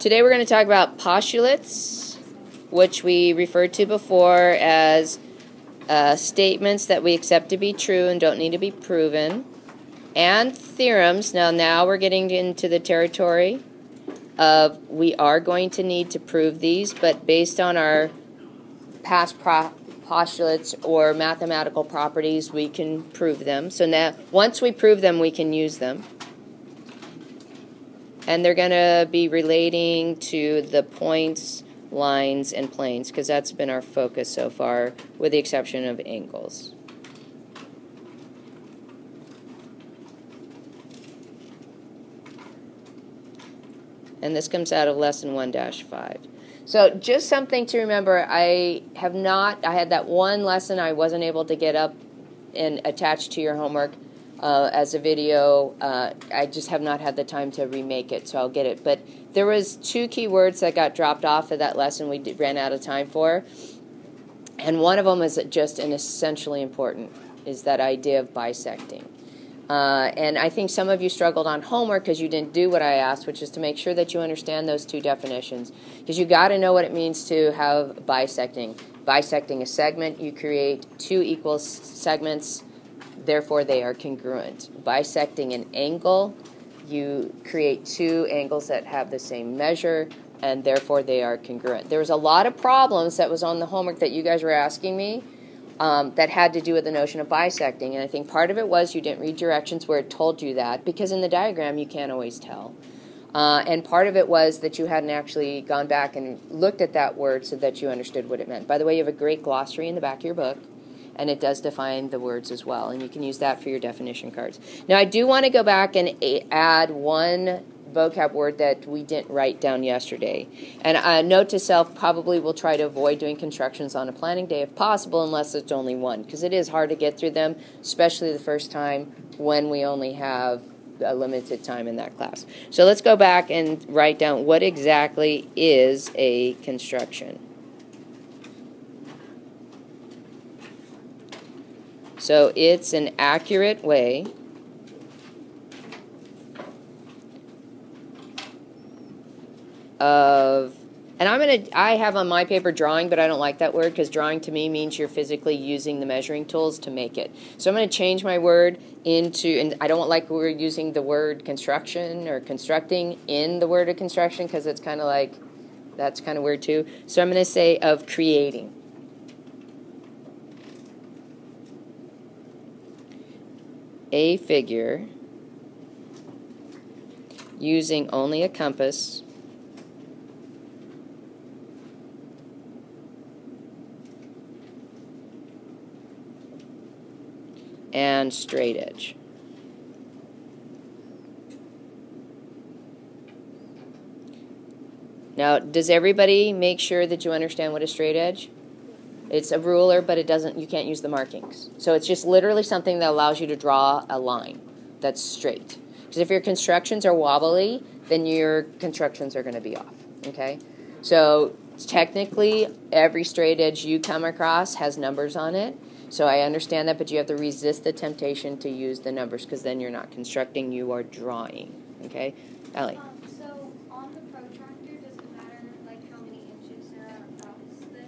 Today we're going to talk about postulates, which we referred to before as statements that we accept to be true and don't need to be proven, and theorems. Now we're getting into the territory of we are going to need to prove these, but based on our past postulates or mathematical properties, we can prove them. So now, once we prove them, we can use them. And they're going to be relating to the points, lines, and planes, because that's been our focus so far, with the exception of angles. And this comes out of lesson 1-5. So just something to remember, I had that one lesson I wasn't able to get up and attach to your homework as a video. I just have not had the time to remake it, so I'll get it. But there was 2 key words that got dropped off of that lesson we ran out of time for. And one of them is just an essentially important, is that idea of bisecting. And I think some of you struggled on homework because you didn't do what I asked, which is to make sure that you understand those 2 definitions. Because you got to know what it means to have bisecting. Bisecting a segment, you create 2 equal segments, therefore they are congruent. Bisecting an angle, you create 2 angles that have the same measure, and therefore they are congruent. There was a lot of problems that was on the homework that you guys were asking me that had to do with the notion of bisecting, and I think part of it was you didn't read directions where it told you that, because in the diagram you can't always tell. And part of it was that you hadn't actually gone back and looked at that word so that you understood what it meant. By the way, you have a great glossary in the back of your book, and it does define the words as well, and you can use that for your definition cards. Now, I do want to go back and add one vocab word that we didn't write down yesterday. And a note to self, probably we'll try to avoid doing constructions on a planning day if possible, unless it's only one, because it is hard to get through them, especially the first time when we only have a limited time in that class. So let's go back and write down what exactly is a construction. So it's an accurate way of, and I have on my paper drawing, but I don't like that word because drawing to me means you're physically using the measuring tools to make it. So I'm going to change my word into, and I don't like we're using the word construction or constructing in the word of construction because it's kind of like, that's kind of weird too. So I'm going to say of creating. A figure using only a compass and straight edge. Now, does everybody make sure that you understand what a straight edge? It's a ruler, but you can't use the markings. So it's just literally something that allows you to draw a line that's straight. Because if your constructions are wobbly, then your constructions are going to be off, okay? So technically, every straight edge you come across has numbers on it. So I understand that, but you have to resist the temptation to use the numbers, because then you're not constructing, you are drawing, okay? Allie? So on the protractor, does it matter like how many inches there are across the?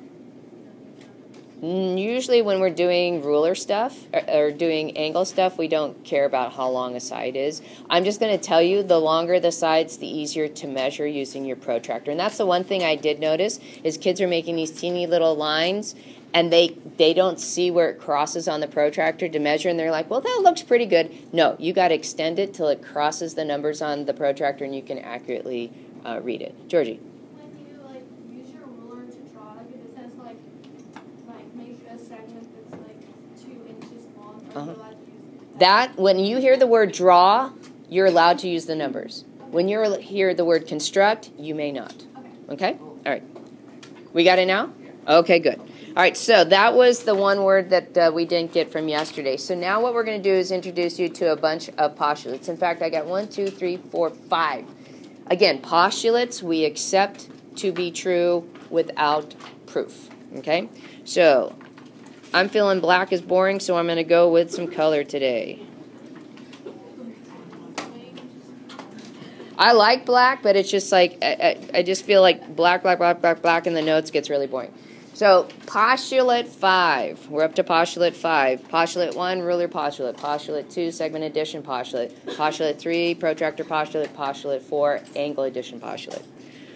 Usually when we're doing ruler stuff or doing angle stuff, we don't care about how long a side is. I'm just going to tell you, the longer the sides, the easier to measure using your protractor. And that's the one thing I did notice, is kids are making these teeny little lines, and they don't see where it crosses on the protractor to measure, and they're like, well, that looks pretty good. No, you got to extend it till it crosses the numbers on the protractor, and you can accurately read it. Georgie? When you use your ruler to draw, it says like make a segment that's like 2 inches long. Are you allowed to use that? When you hear the word draw, you're allowed to use the numbers. When you hear the word construct, you may not. Okay? All right. We got it now? Okay, good. All right, so that was the one word that we didn't get from yesterday. So now what we're going to do is introduce you to a bunch of postulates. In fact, I got 1, 2, 3, 4, 5. Again, postulates we accept to be true without proof. Okay? So I'm feeling black is boring, so I'm going to go with some color today. I like black, but it's just like, I just feel like black in the notes gets really boring. So, postulate 5. We're up to postulate 5. Postulate 1, ruler postulate. Postulate 2, segment addition postulate. Postulate 3, protractor postulate. Postulate 4, angle addition postulate.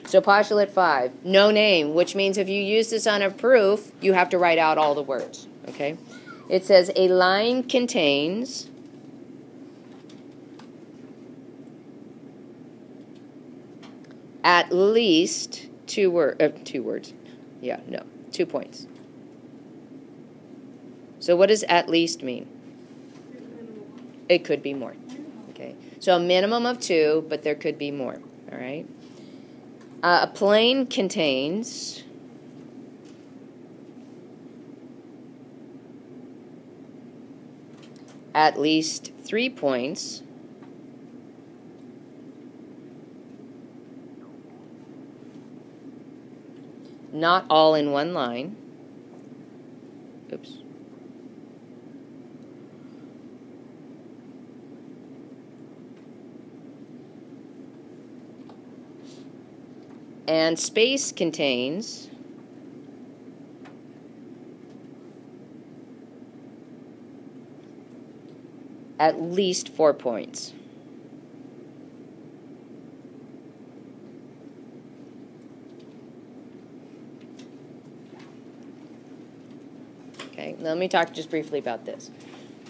So, postulate 5, no name, which means if you use this on a proof, you have to write out all the words. Okay? It says a line contains at least 2 words. Yeah, no. 2 points. So what does at least mean? It could be more. Okay. So a minimum of 2, but there could be more. All right. A plane contains at least 3 points not all in one line. Oops. And space contains at least 4 points. Okay, let me talk just briefly about this.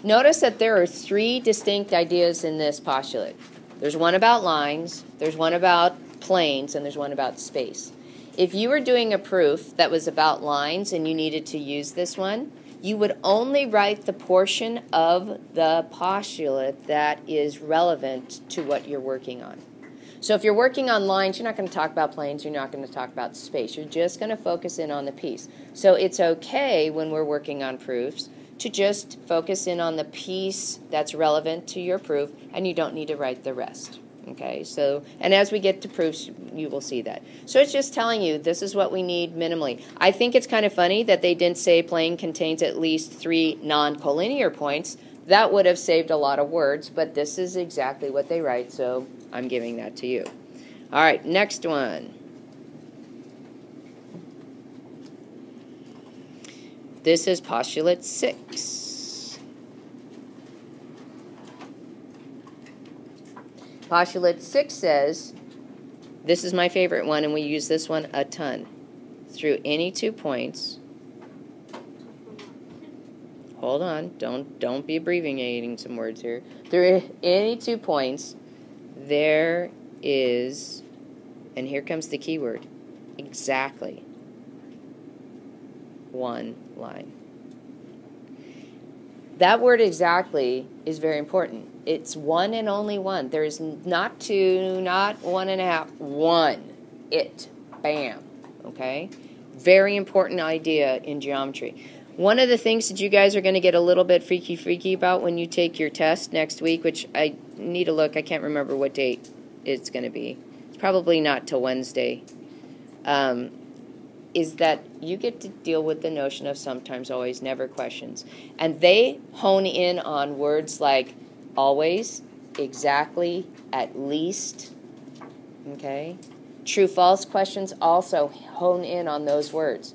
Notice that there are 3 distinct ideas in this postulate. There's one about lines, there's one about planes, and there's one about space. If you were doing a proof that was about lines and you needed to use this one, you would only write the portion of the postulate that is relevant to what you're working on. So if you're working on lines, you're not going to talk about planes, you're not going to talk about space. You're just going to focus in on the piece. So it's okay when we're working on proofs to just focus in on the piece that's relevant to your proof, and you don't need to write the rest. Okay, so, and as we get to proofs, you will see that. So it's just telling you this is what we need minimally. I think it's kind of funny that they didn't say plane contains at least 3 non-collinear points. That would have saved a lot of words, but this is exactly what they write, so I'm giving that to you. All right, next one. This is postulate 6. Postulate 6 says, this is my favorite one, and we use this one a ton. Through any 2 points, hold on, don't be abbreviating some words here. Through any 2 points, there is, and here comes the key word, exactly 1 line. That word exactly is very important. It's 1 and only 1. There is not 2, not 1.5, 1. It. Bam. Okay? Very important idea in geometry. One of the things that you guys are going to get a little bit freaky about when you take your test next week, which I need to look, I can't remember what date it's going to be. It's probably not till Wednesday. Is that you get to deal with the notion of sometimes, always, never questions. And they hone in on words like always, exactly, at least, okay? True, false questions also hone in on those words.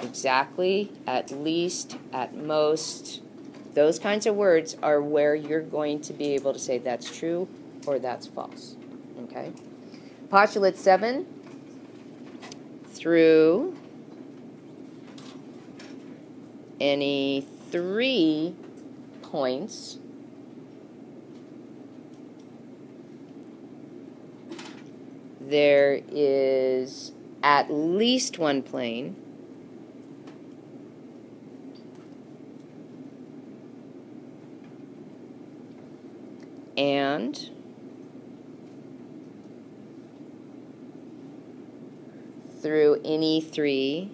Exactly, at least, at most. Those kinds of words are where you're going to be able to say that's true or that's false, okay? Postulate 7. Through any 3 points, there is at least 1 plane and through any 3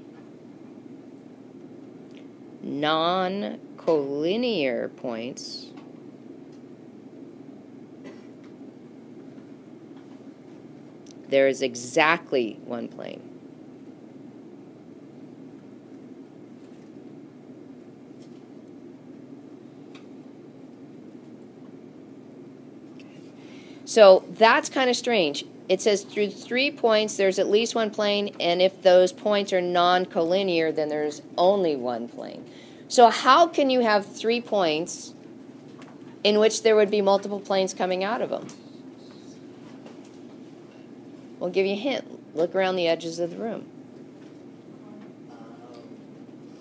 non-collinear points there is exactly 1 plane. So that's kind of strange. It says through 3 points there's at least one plane, and if those points are non-collinear, then there's only one plane. So how can you have 3 points in which there would be multiple planes coming out of them? We'll give you a hint. Look around the edges of the room.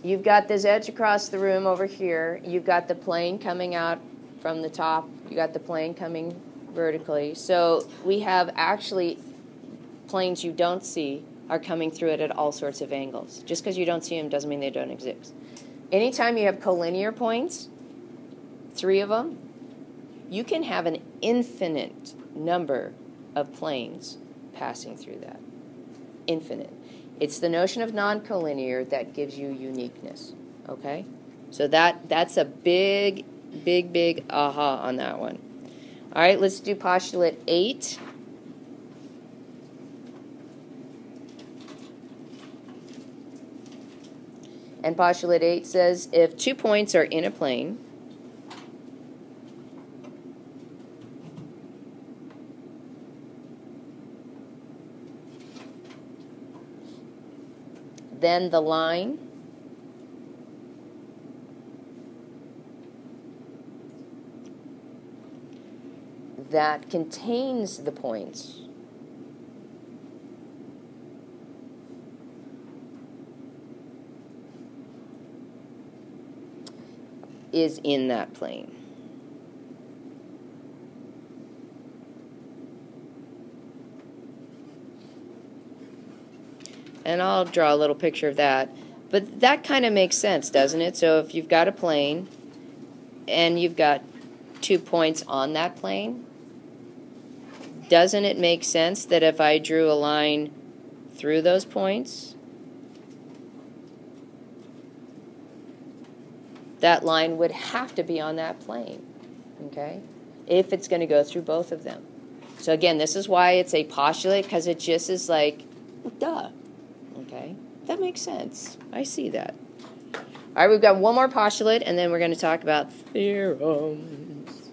You've got this edge across the room over here. You've got the plane coming out from the top. You got the plane coming vertically. So we have actually planes you don't see are coming through it at all sorts of angles. Just because you don't see them doesn't mean they don't exist. Anytime you have collinear points, 3 of them, you can have an infinite number of planes passing through that. Infinite. It's the notion of non-collinear that gives you uniqueness. Okay? So that's a big, big, big aha on that one. All right, let's do postulate 8. And postulate 8 says if 2 points are in a plane, then the line that contains the points is in that plane. And I'll draw a little picture of that. But that kind of makes sense, doesn't it? So if you've got a plane and you've got 2 points on that plane, doesn't it make sense that if I drew a line through those points, that line would have to be on that plane, okay, if it's going to go through both of them. So again, this is why it's a postulate, because it just is like, duh, okay? That makes sense. I see that. All right, we've got one more postulate, and then we're going to talk about theorems.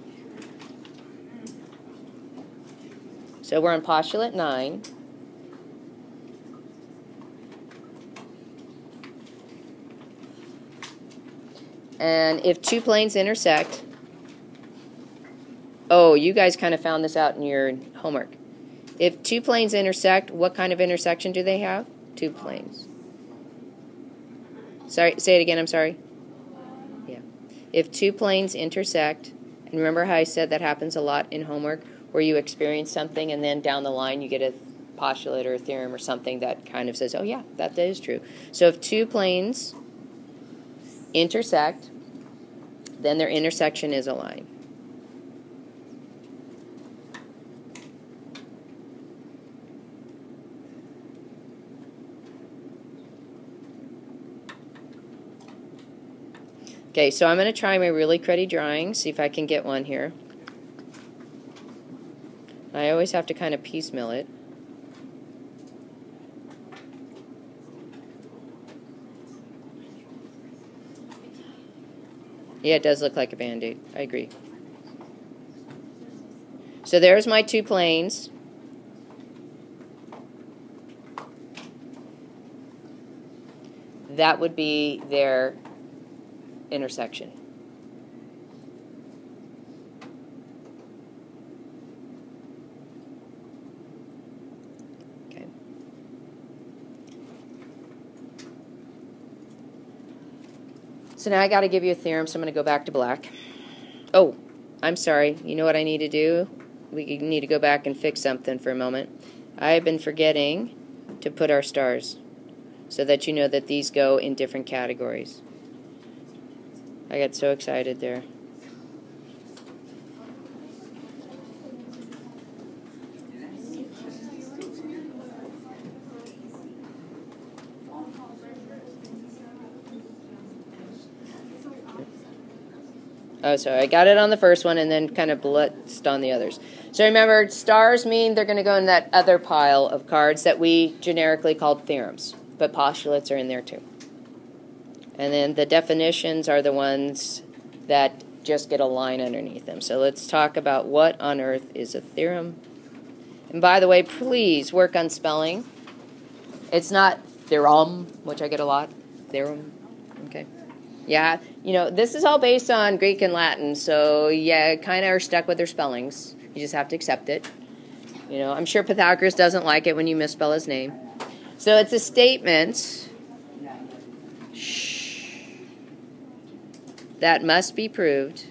So we're on postulate 9. And if 2 planes intersect, oh, you guys kind of found this out in your homework. If 2 planes intersect, what kind of intersection do they have? 2 planes. Sorry, say it again, I'm sorry. Yeah. If 2 planes intersect, and remember how I said that happens a lot in homework, where you experience something and then down the line you get a postulate or a theorem or something that kind of says, oh yeah, that is true. So if 2 planes intersect, then their intersection is a line. Okay, so I'm going to try my really cruddy drawing, see if I can get one here. I always have to kind of piecemeal it. Yeah, it does look like a Band-Aid. I agree. So there's my 2 planes. That would be their intersection. Okay. So now I got to give you a theorem, so I'm going to go back to black. Oh, I'm sorry. You know what I need to do? We need to go back and fix something for a moment. I have been forgetting to put our stars so that you know that these go in different categories. I got so excited there. Oh, sorry, I got it on the first one and then kind of blitzed on the others. So remember, stars mean they're going to go in that other pile of cards that we generically called theorems, but postulates are in there too. And then the definitions are the ones that just get a line underneath them. So let's talk about what on earth is a theorem. And by the way, please work on spelling. It's not theorem, which I get a lot. Theorem. Okay. Yeah, this is all based on Greek and Latin, so yeah, kind of are stuck with their spellings. You just have to accept it. I'm sure Pythagoras doesn't like it when you misspell his name. So it's a statement that must be proved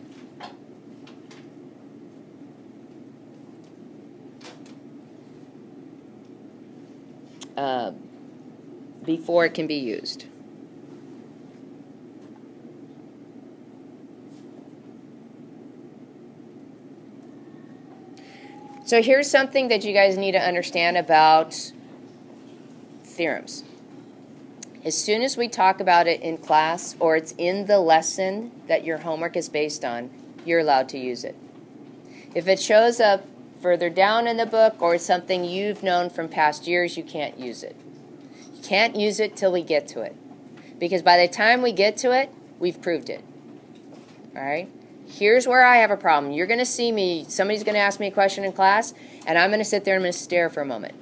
before it can be used. So here's something that you guys need to understand about theorems. As soon as we talk about it in class or it's in the lesson that your homework is based on, you're allowed to use it. If it shows up further down in the book or it's something you've known from past years, you can't use it. You can't use it till we get to it. Because by the time we get to it, we've proved it. All right? Here's where I have a problem. You're going to see me, somebody's going to ask me a question in class, and I'm going to sit there and I'm going to stare for a moment.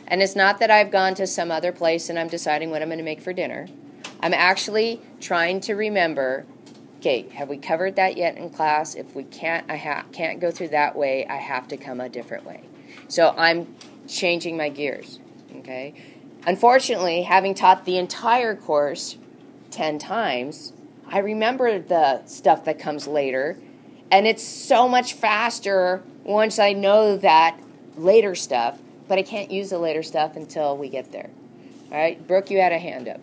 And it's not that I've gone to some other place and I'm deciding what I'm going to make for dinner. I'm actually trying to remember, okay, have we covered that yet in class? If we can't, can't go through that way, I have to come a different way. So I'm changing my gears, okay? Unfortunately, having taught the entire course 10 times, I remember the stuff that comes later, and it's so much faster once I know that later stuff, but I can't use the later stuff until we get there. All right, Brooke, you had a hand up.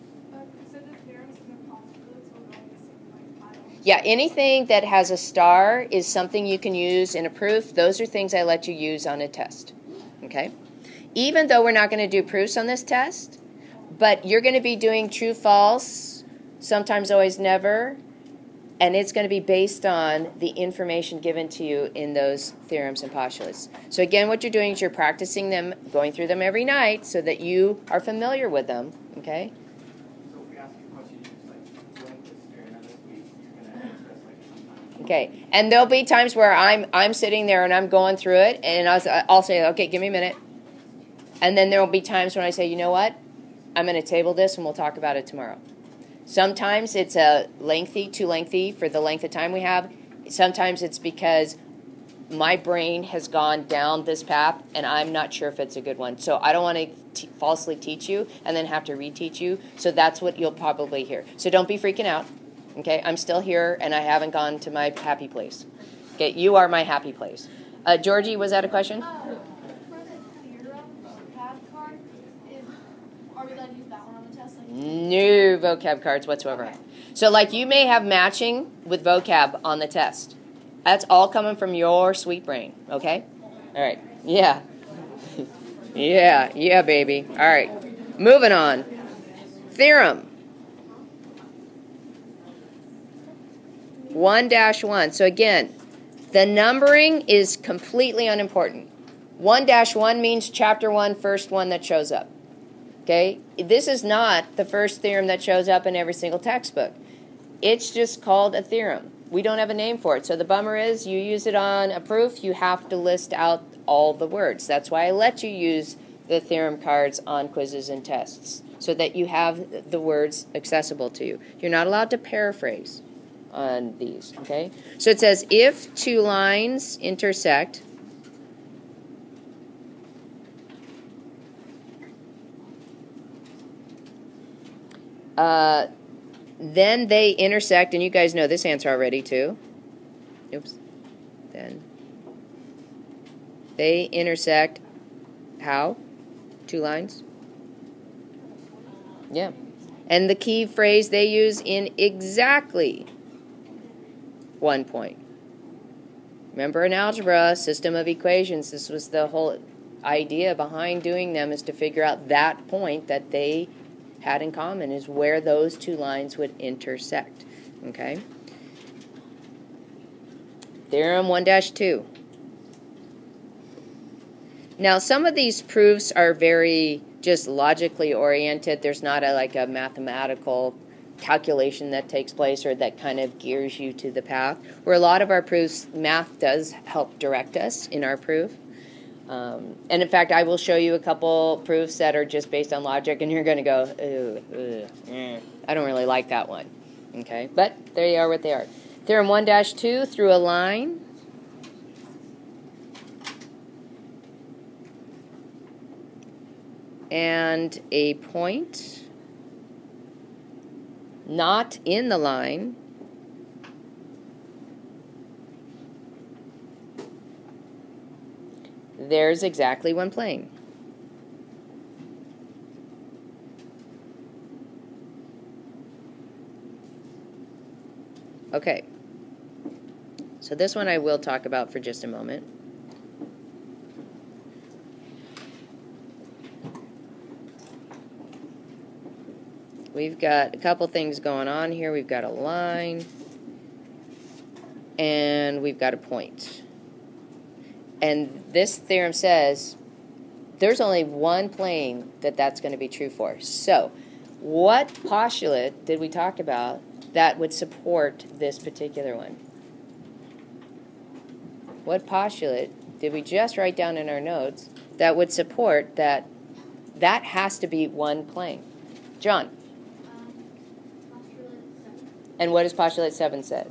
So the theorems and the postulates will go in the same pile? Yeah, anything that has a star is something you can use in a proof. Those are things I let you use on a test, okay? Even though we're not going to do proofs on this test, but you're going to be doing true, false, sometimes, always, never, and it's going to be based on the information given to you in those theorems and postulates. So again, what you're doing is you're practicing them, going through them every night so that you are familiar with them, okay? So if we ask you a question, you just blank this here, and then this week you're going to express sometime. Okay, and there'll be times where I'm sitting there and I'm going through it, and I'll say, okay, give me a minute. And then there'll be times when I say, you know what? I'm going to table this and we'll talk about it tomorrow. Sometimes it's too lengthy for the length of time we have. Sometimes it's because my brain has gone down this path and I'm not sure if it's a good one. So I don't want to falsely teach you and then have to reteach you. So that's what you'll probably hear. So don't be freaking out. Okay, I'm still here and I haven't gone to my happy place. Okay, you are my happy place. Georgie, was that a question? For the theorem vocab card, are we allowed to use that one on the test? No vocab cards whatsoever. Okay. So like you may have matching with vocab on the test. That's all coming from your sweet brain, okay? All right, yeah. yeah, baby. All right, moving on. Theorem. 1-1. So again, the numbering is completely unimportant. 1-1 means chapter 1, first one that shows up. Okay? This is not the first theorem that shows up in every single textbook. It's just called a theorem. We don't have a name for it. So the bummer is you use it on a proof, you have to list out all the words. That's why I let you use the theorem cards on quizzes and tests, so that you have the words accessible to you. You're not allowed to paraphrase on these, okay? So it says, if two lines intersect, then they intersect, and you guys know this answer already too. Oops. Then they intersect how? Two lines? Yeah. And the key phrase they use in exactly 1 point. Remember in algebra, system of equations, this was the whole idea behind doing them, is to figure out that point that they had in common, is where those two lines would intersect. Okay? Theorem 1-2. Now, some of these proofs are very just logically oriented. There's not a mathematical calculation that takes place or that kind of gears you to the path. Where a lot of our proofs, math does help direct us in our proof. And in fact, I will show you a couple proofs that are just based on logic, and you're going to go, I don't really like that one. Okay, but there you are what they are. Theorem 1-2, through a line. And a point not in the line there's exactly one plane. Okay, so this one I will talk about for just a moment. We've got a couple things going on here. We've got a line, and we've got a point. And this theorem says there's only one plane that that's going to be true for. So what postulate did we talk about that would support this particular one? What postulate did we just write down in our notes that would support that that has to be one plane? John? Postulate 7. And what does postulate 7 say?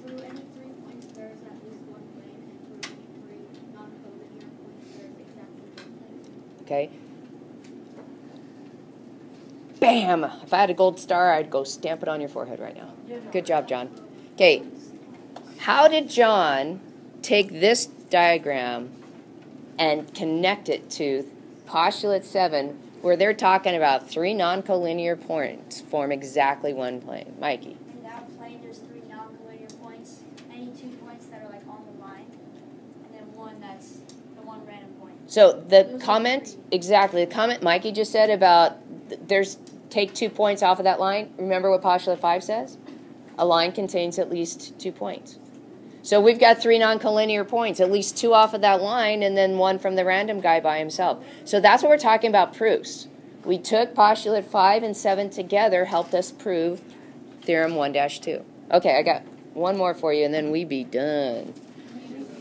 Through any 3 points, there is at least one plane, and through any 3 non-collinear points, there is exactly one plane. Okay. Bam! If I had a gold star, I'd go stamp it on your forehead right now. Good job, John. Okay. How did John take this diagram and connect it to postulate 7, where they're talking about 3 non-collinear points form exactly one plane? Mikey. In that plane, there's 3 non-collinear points. Any 2 points that are like on the line, and then one that's the one random point. So the comment, exactly, the comment Mikey just said about there's take 2 points off of that line. Remember what postulate 5 says? A line contains at least 2 points. So we've got 3 non-collinear points, at least 2 off of that line, and then 1 from the random guy by himself. So that's what we're talking about proofs. We took postulate 5 and 7 together, helped us prove theorem 1-2. Okay, I got one more for you, and then we be done.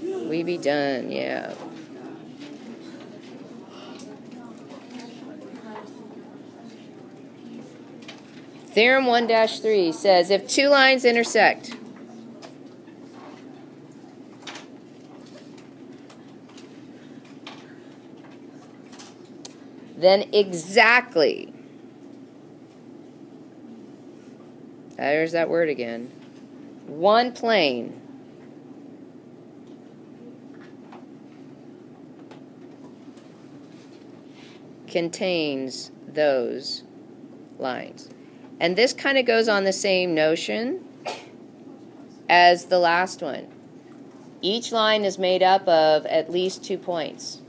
We be done, yeah. Theorem 1-3 says if 2 lines intersect, then exactly, there's that word again, one plane contains those lines. And this kind of goes on the same notion as the last one. Each line is made up of at least 2 points.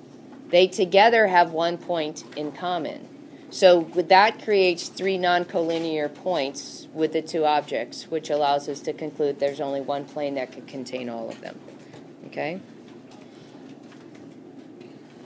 They together have 1 point in common. So that creates 3 non-collinear points with the 2 objects, which allows us to conclude there's only one plane that could contain all of them. Okay?